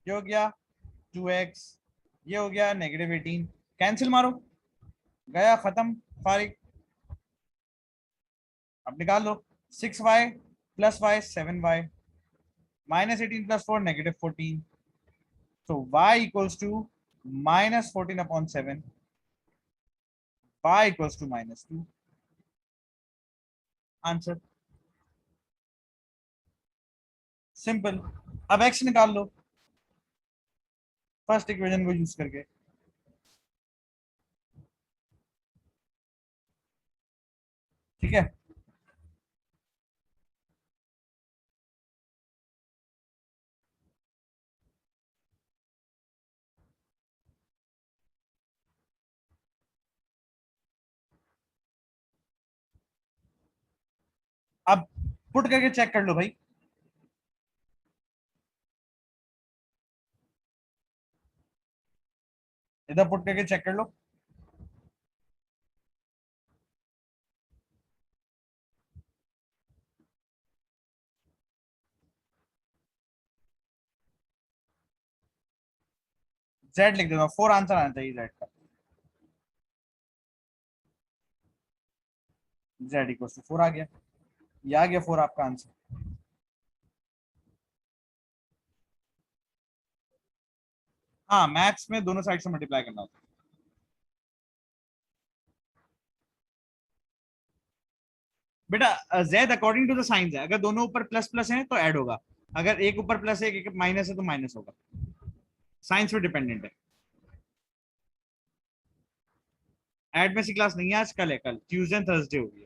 ये हो गया 2x, ये हो गया -18, कैंसिल मारो, गया खत्म, फारिग। अब निकाल लो, 6y + y 7y, -18 + 4 -14, so y equals to -14/7, y equals to -2। Answer simple. अब x निकाल लो फर्स्ट इक्वेशन को यूज करके। ठीक है, अब पुट करके चेक कर लो भाई। इधर पुट करके चेक कर लो। जेड लिख देता हूँ, 4 आंसर आना चाहिए जेड का। जेड इक्वल टू 4 आ गया, ये आ गया 4 आपका आंसर। हाँ, मैथ्स में दोनों साइड से मल्टीप्लाई करना होता है बेटा। Z according to the signs है, अगर दोनों ऊपर प्लस प्लस हैं तो ऐड होगा, अगर एक ऊपर प्लस है एक माइनस है तो माइनस होगा। साइंस पे डिपेंडेंट है। एड में सी क्लास नहीं है आज, कल है, कल ट्यूसडे थर्सडे होगी।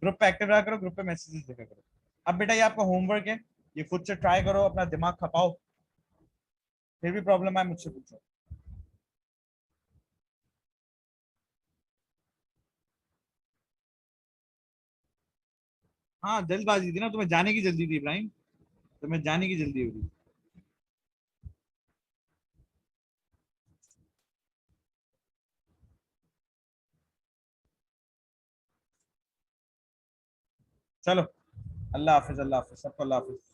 ग्रुप पे एक्टिव रहा करो, ग्रुप पे मैसेजेस देखा करो। अब बेटा ये आपका होमवर्क है, ये खुद से ट्राई करो, अपना दिमाग खपाओ, फिर भी प्रॉब्लम है मुझसे पूछो। हाँ, जल्दबाजी थी ना, तुम्हें जाने की जल्दी थी इब्राहिम, तुम्हें जाने की जल्दी होगी। चलो, अल्लाह हाफिज, अल्लाह हाफिज, सबको अल्लाह हाफिज।